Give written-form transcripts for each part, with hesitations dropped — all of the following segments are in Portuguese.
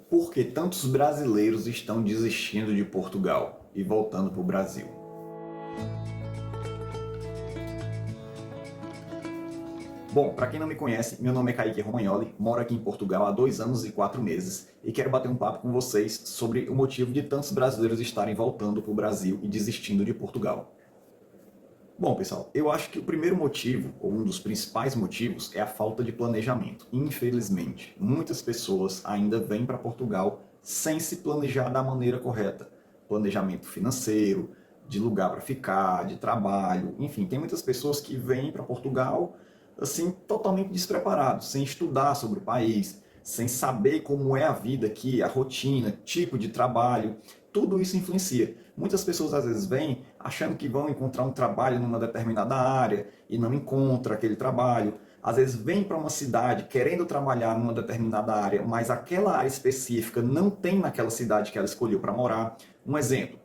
Por que tantos brasileiros estão desistindo de Portugal e voltando para o Brasil? Bom, para quem não me conhece, meu nome é Kaique Romagnoli, moro aqui em Portugal há 2 anos e 4 meses e quero bater um papo com vocês sobre o motivo de tantos brasileiros estarem voltando para o Brasil e desistindo de Portugal. Bom, pessoal, eu acho que o primeiro motivo, ou um dos principais motivos, é a falta de planejamento. Infelizmente, muitas pessoas ainda vêm para Portugal sem se planejar da maneira correta. Planejamento financeiro, de lugar para ficar, de trabalho, enfim, tem muitas pessoas que vêm para Portugal assim totalmente despreparados, sem estudar sobre o país, sem saber como é a vida aqui, a rotina, tipo de trabalho, tudo isso influencia. Muitas pessoas às vezes vêm achando que vão encontrar um trabalho numa determinada área e não encontra aquele trabalho. Às vezes vem para uma cidade querendo trabalhar numa determinada área, mas aquela área específica não tem naquela cidade que ela escolheu para morar. Um exemplo,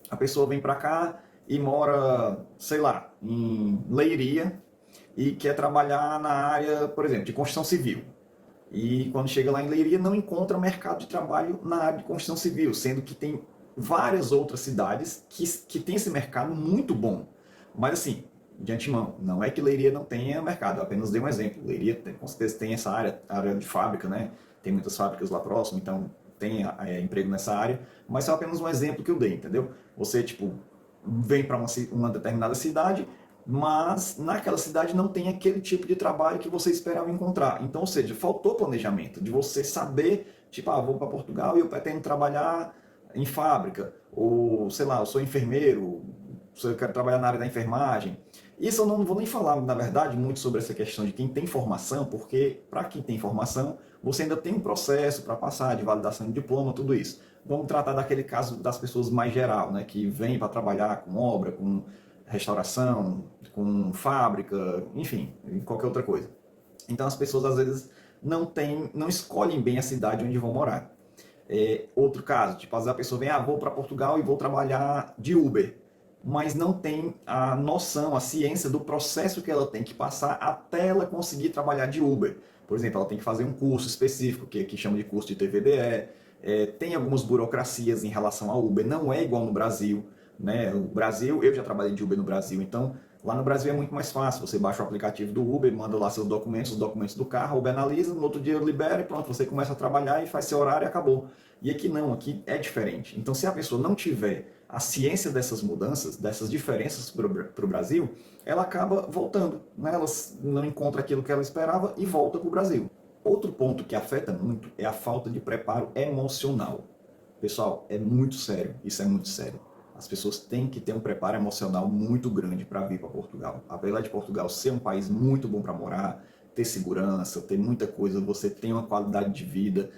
a pessoa vem para cá e mora, sei lá, em Leiria e quer trabalhar na área, por exemplo, de construção civil. E quando chega lá em Leiria, não encontra mercado de trabalho na área de construção civil, sendo que tem várias outras cidades que tem esse mercado muito bom. Mas assim, de antemão, não é que Leiria não tenha mercado, eu apenas dei um exemplo. Leiria com certeza tem essa área de fábrica, né? Tem muitas fábricas lá próximo, então tem emprego nessa área, mas é apenas um exemplo que eu dei, entendeu? Você, tipo, vem para uma determinada cidade, mas naquela cidade não tem aquele tipo de trabalho que você esperava encontrar. Então, ou seja, faltou planejamento, de você saber, tipo, vou para Portugal e eu pretendo trabalhar em fábrica, ou sei lá, eu sou enfermeiro, eu quero trabalhar na área da enfermagem. Isso eu não vou nem falar, na verdade, muito sobre essa questão de quem tem formação, porque para quem tem formação, você ainda tem um processo para passar de validação de diploma, tudo isso. Vamos tratar daquele caso das pessoas mais geral, né, que vêm para trabalhar com obra, com restauração, com fábrica, enfim, qualquer outra coisa. Então as pessoas às vezes não escolhem bem a cidade onde vão morar. Outro caso, tipo, às vezes a pessoa vem, vou para Portugal e vou trabalhar de Uber, mas não tem a noção, a ciência do processo que ela tem que passar até ela conseguir trabalhar de Uber. Por exemplo, ela tem que fazer um curso específico, que aqui chama de curso de TVDE, tem algumas burocracias em relação ao Uber, não é igual no Brasil. Né? O Brasil, eu já trabalhei de Uber no Brasil, então lá no Brasil é muito mais fácil. Você baixa o aplicativo do Uber, manda lá seus documentos, os documentos do carro, o Uber analisa, no outro dia libera e pronto, você começa a trabalhar e faz seu horário e acabou. E aqui não, aqui é diferente. Então, se a pessoa não tiver a ciência dessas mudanças, dessas diferenças para o Brasil, ela acaba voltando. Né? Ela não encontra aquilo que ela esperava e volta para o Brasil. Outro ponto que afeta muito é a falta de preparo emocional. Pessoal, é muito sério, isso é muito sério. As pessoas têm que ter um preparo emocional muito grande para vir para Portugal. Apesar de Portugal ser um país muito bom para morar, ter segurança, ter muita coisa, você tem uma qualidade de vida,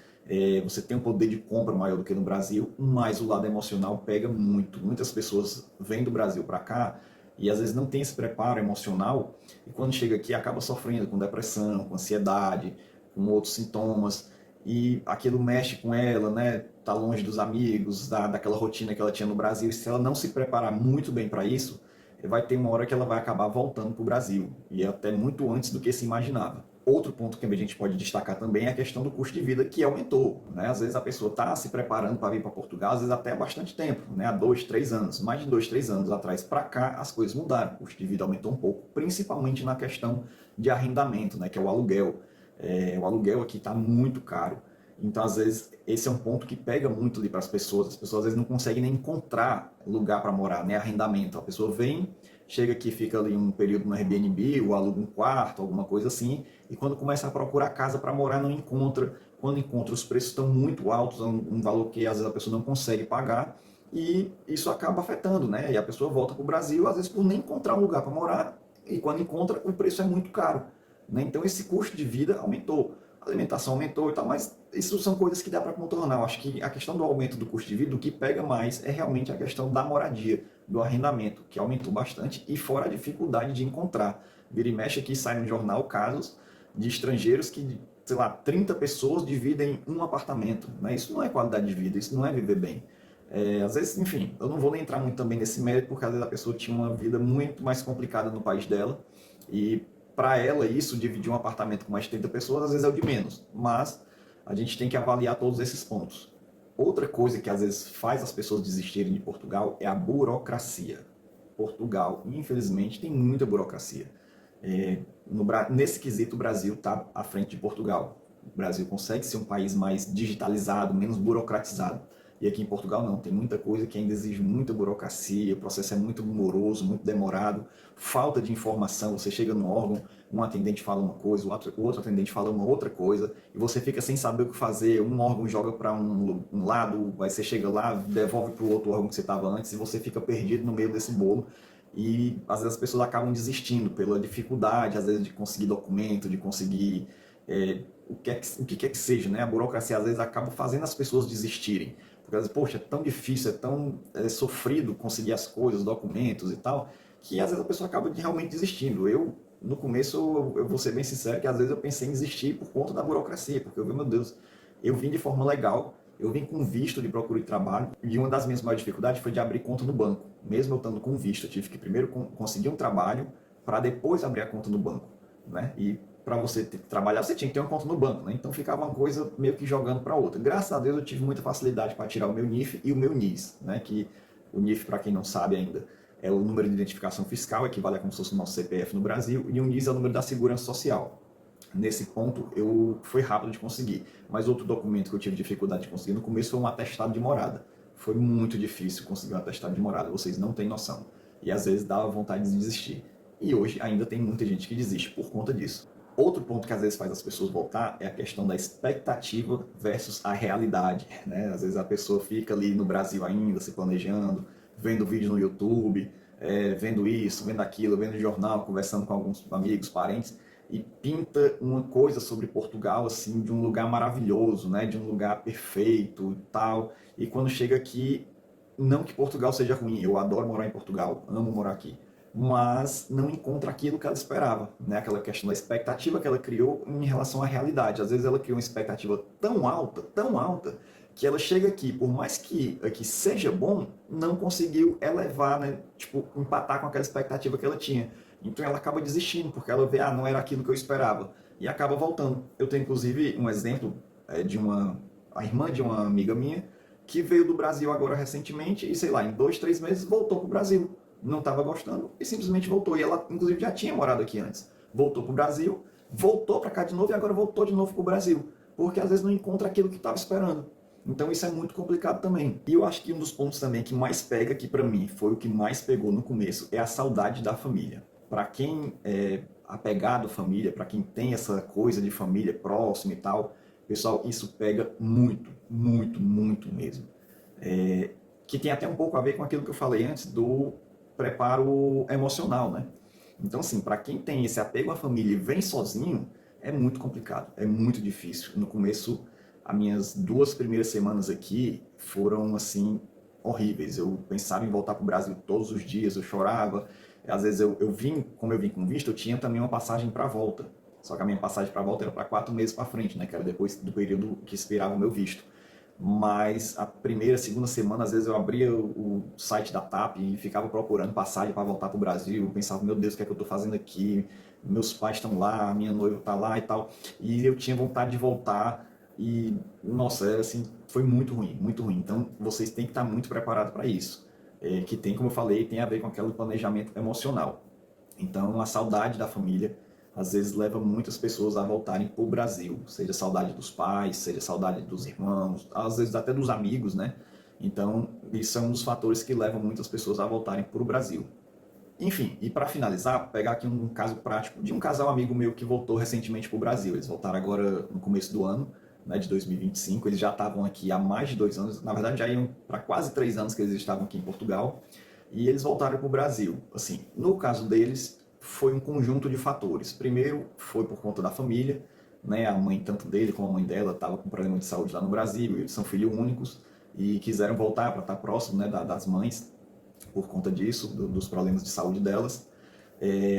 você tem um poder de compra maior do que no Brasil, mas o lado emocional pega muito. Muitas pessoas vêm do Brasil para cá e às vezes não tem esse preparo emocional e quando chega aqui acaba sofrendo com depressão, com ansiedade, com outros sintomas e aquilo mexe com ela, né? Tá longe dos amigos, daquela rotina que ela tinha no Brasil. E se ela não se preparar muito bem para isso, vai ter uma hora que ela vai acabar voltando para o Brasil, e até muito antes do que se imaginava. Outro ponto que a gente pode destacar também é a questão do custo de vida, que aumentou. Né? Às vezes a pessoa está se preparando para vir para Portugal, às vezes até há bastante tempo, né? Há 2, 3 anos. Mais de 2, 3 anos atrás para cá, as coisas mudaram. O custo de vida aumentou um pouco, principalmente na questão de arrendamento, né? Que é o aluguel. O aluguel aqui está muito caro. Então, às vezes, esse é um ponto que pega muito ali para as pessoas. As pessoas, às vezes, não conseguem nem encontrar lugar para morar, né? Arrendamento. A pessoa vem, chega aqui, fica ali um período no Airbnb, ou aluga um quarto, alguma coisa assim, e quando começa a procurar casa para morar, não encontra. Quando encontra, os preços estão muito altos, é um valor que, às vezes, a pessoa não consegue pagar, e isso acaba afetando, né? E a pessoa volta para o Brasil, às vezes, por nem encontrar um lugar para morar, e quando encontra, o preço é muito caro. Né? Então, esse custo de vida aumentou, a alimentação aumentou e tal, mas isso são coisas que dá para contornar. Eu acho que a questão do aumento do custo de vida, o que pega mais é realmente a questão da moradia, do arrendamento, que aumentou bastante, e fora a dificuldade de encontrar. Vira e mexe aqui, sai no jornal casos de estrangeiros que, sei lá, 30 pessoas dividem um apartamento. Né? Isso não é qualidade de vida, isso não é viver bem. Às vezes, enfim, eu não vou nem entrar muito também nesse mérito, porque às vezes a pessoa tinha uma vida muito mais complicada no país dela, e para ela isso, dividir um apartamento com mais de 30 pessoas, às vezes é o de menos, mas a gente tem que avaliar todos esses pontos. Outra coisa que às vezes faz as pessoas desistirem de Portugal é a burocracia. Portugal, infelizmente, tem muita burocracia. Nesse quesito, o Brasil está à frente de Portugal. O Brasil consegue ser um país mais digitalizado, menos burocratizado. E aqui em Portugal não, tem muita coisa que ainda exige muita burocracia, o processo é muito moroso, muito demorado, falta de informação, você chega no órgão, um atendente fala uma coisa, o outro atendente fala uma outra coisa, e você fica sem saber o que fazer, um órgão joga para um lado, aí você chega lá, devolve para o outro órgão que você estava antes, e você fica perdido no meio desse bolo, e às vezes as pessoas acabam desistindo pela dificuldade, às vezes de conseguir documento, de conseguir o que quer que seja, né? A burocracia às vezes acaba fazendo as pessoas desistirem. Porque às vezes, poxa, é tão difícil, é tão sofrido conseguir as coisas, documentos e tal, que às vezes a pessoa acaba realmente desistindo. Eu, no começo, eu vou ser bem sincero, que às vezes eu pensei em desistir por conta da burocracia, porque eu vi, meu Deus, eu vim de forma legal, eu vim com visto de procura de trabalho, e uma das minhas maiores dificuldades foi de abrir conta no banco. Mesmo eu estando com visto, eu tive que primeiro conseguir um trabalho para depois abrir a conta no banco, né? E para você trabalhar, você tinha que ter uma conta no banco, né? Então ficava uma coisa meio que jogando para outra. Graças a Deus eu tive muita facilidade para tirar o meu NIF e o meu NIS, né? Que o NIF, para quem não sabe ainda, é o número de identificação fiscal, equivale a como se fosse o nosso CPF no Brasil, e o NIS é o número da segurança social. Nesse ponto, foi rápido de conseguir. Mas outro documento que eu tive dificuldade de conseguir no começo foi um atestado de morada. Foi muito difícil conseguir um atestado de morada, vocês não têm noção. E às vezes dava vontade de desistir. E hoje ainda tem muita gente que desiste por conta disso. Outro ponto que às vezes faz as pessoas voltar é a questão da expectativa versus a realidade, né? Às vezes a pessoa fica ali no Brasil ainda, se planejando, vendo vídeo no YouTube, vendo isso, vendo aquilo, vendo jornal, conversando com alguns amigos, parentes, e pinta uma coisa sobre Portugal, assim, de um lugar maravilhoso, né? De um lugar perfeito e tal. E quando chega aqui, não que Portugal seja ruim, eu adoro morar em Portugal, amo morar aqui, mas não encontra aquilo que ela esperava, né? Aquela questão da expectativa que ela criou em relação à realidade. Às vezes ela criou uma expectativa tão alta, que ela chega aqui, por mais que aqui seja bom, não conseguiu elevar, né? Tipo, empatar com aquela expectativa que ela tinha. Então ela acaba desistindo, porque ela vê, não era aquilo que eu esperava, e acaba voltando. Eu tenho inclusive um exemplo a irmã de uma amiga minha, que veio do Brasil agora recentemente, e sei lá, em 2, 3 meses voltou para o Brasil, não estava gostando e simplesmente voltou. E ela, inclusive, já tinha morado aqui antes. Voltou para o Brasil, voltou para cá de novo e agora voltou de novo para o Brasil. Porque às vezes não encontra aquilo que estava esperando. Então isso é muito complicado também. E eu acho que um dos pontos também que mais pega, que para mim foi o que mais pegou no começo, é a saudade da família. Para quem é apegado à família, para quem tem essa coisa de família próxima e tal, pessoal, isso pega muito, muito, muito mesmo. Que tem até um pouco a ver com aquilo que eu falei antes do preparo emocional, né? Então, assim, para quem tem esse apego à família e vem sozinho, é muito complicado, é muito difícil. No começo, as minhas 2 primeiras semanas aqui foram, assim, horríveis. Eu pensava em voltar para o Brasil todos os dias, eu chorava. Às vezes como eu vim com visto, eu tinha também uma passagem para volta. Só que a minha passagem para volta era para 4 meses para frente, né? Que era depois do período que expirava o meu visto. Mas a primeira, segunda semana, às vezes eu abria o site da TAP e ficava procurando passagem para voltar para o Brasil. Eu pensava, meu Deus, o que é que eu estou fazendo aqui? Meus pais estão lá, minha noiva está lá e tal. E eu tinha vontade de voltar e, nossa, assim, foi muito ruim, muito ruim. Então, vocês têm que estar muito preparados para isso. Que tem, como eu falei, tem a ver com aquele planejamento emocional. Então, a saudade da família às vezes leva muitas pessoas a voltarem para o Brasil, seja saudade dos pais, seja saudade dos irmãos, às vezes até dos amigos, né? Então, isso é um dos fatores que levam muitas pessoas a voltarem para o Brasil. Enfim, e para finalizar, pegar aqui um caso prático de um casal amigo meu que voltou recentemente para o Brasil. Eles voltaram agora no começo do ano, né, de 2025. Eles já estavam aqui há mais de 2 anos, na verdade já iam para quase 3 anos que eles estavam aqui em Portugal, e eles voltaram para o Brasil. Assim, no caso deles, foi um conjunto de fatores. Primeiro, foi por conta da família, né? A mãe, tanto dele como a mãe dela, estava com problema de saúde lá no Brasil, eles são filhos únicos e quiseram voltar para estar próximo, né, das mães, por conta disso, dos problemas de saúde delas.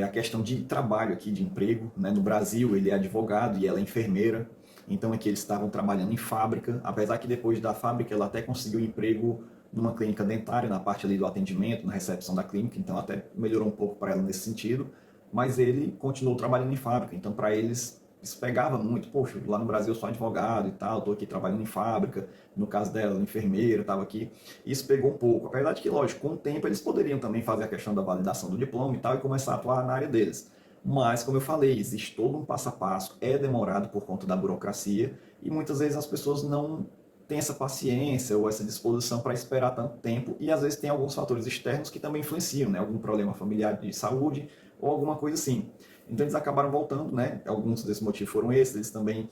A questão de trabalho aqui, de emprego, né? No Brasil ele é advogado e ela é enfermeira, então aqui eles estavam trabalhando em fábrica, apesar que depois da fábrica ela até conseguiu um emprego numa clínica dentária, na parte ali do atendimento, na recepção da clínica, então até melhorou um pouco para ela nesse sentido, mas ele continuou trabalhando em fábrica, então para eles isso pegava muito. Poxa, lá no Brasil eu sou advogado e tal, estou aqui trabalhando em fábrica, no caso dela, enfermeira, estava aqui. Isso pegou um pouco. A verdade é que, lógico, com o tempo eles poderiam também fazer a questão da validação do diploma e tal, e começar a atuar na área deles. Mas, como eu falei, existe todo um passo a passo, é demorado por conta da burocracia, e muitas vezes as pessoas não têm essa paciência ou essa disposição para esperar tanto tempo, e às vezes tem alguns fatores externos que também influenciam, né? Algum problema familiar de saúde ou alguma coisa assim. Então eles acabaram voltando, né? Alguns desses motivos foram esses, eles também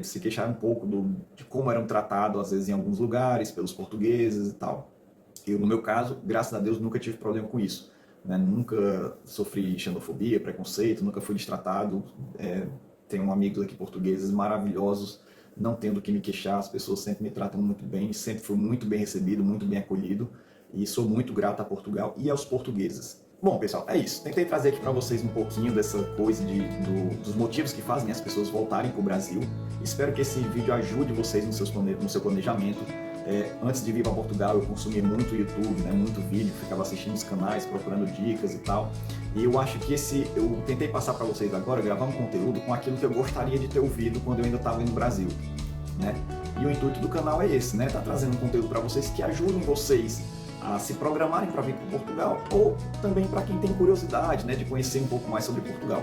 se queixaram um pouco de como eram tratados, às vezes, em alguns lugares, pelos portugueses e tal. Eu, no meu caso, graças a Deus, nunca tive problema com isso. Né? Nunca sofri xenofobia, preconceito, nunca fui destratado. Tenho amigos aqui portugueses maravilhosos, não tenho do que me queixar, as pessoas sempre me tratam muito bem, sempre fui muito bem recebido, muito bem acolhido, e sou muito grato a Portugal e aos portugueses. Bom, pessoal, é isso. Tentei trazer aqui para vocês um pouquinho dessa coisa dos motivos que fazem as pessoas voltarem para o Brasil. Espero que esse vídeo ajude vocês no seu planejamento. Antes de vir para Portugal, eu consumia muito YouTube, né, muito vídeo, ficava assistindo os canais, procurando dicas e tal. E eu acho que eu tentei passar para vocês agora, gravar um conteúdo com aquilo que eu gostaria de ter ouvido quando eu ainda estava no Brasil. Né? E o intuito do canal é esse, né? Tá trazendo um conteúdo para vocês que ajudem vocês a se programarem para vir para Portugal, ou também para quem tem curiosidade, né, de conhecer um pouco mais sobre Portugal.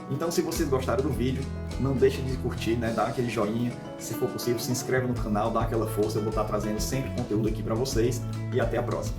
Então, se vocês gostaram do vídeo, não deixem de curtir, né, dar aquele joinha, se for possível, se inscreve no canal, dá aquela força, eu vou estar trazendo sempre conteúdo aqui para vocês, e até a próxima.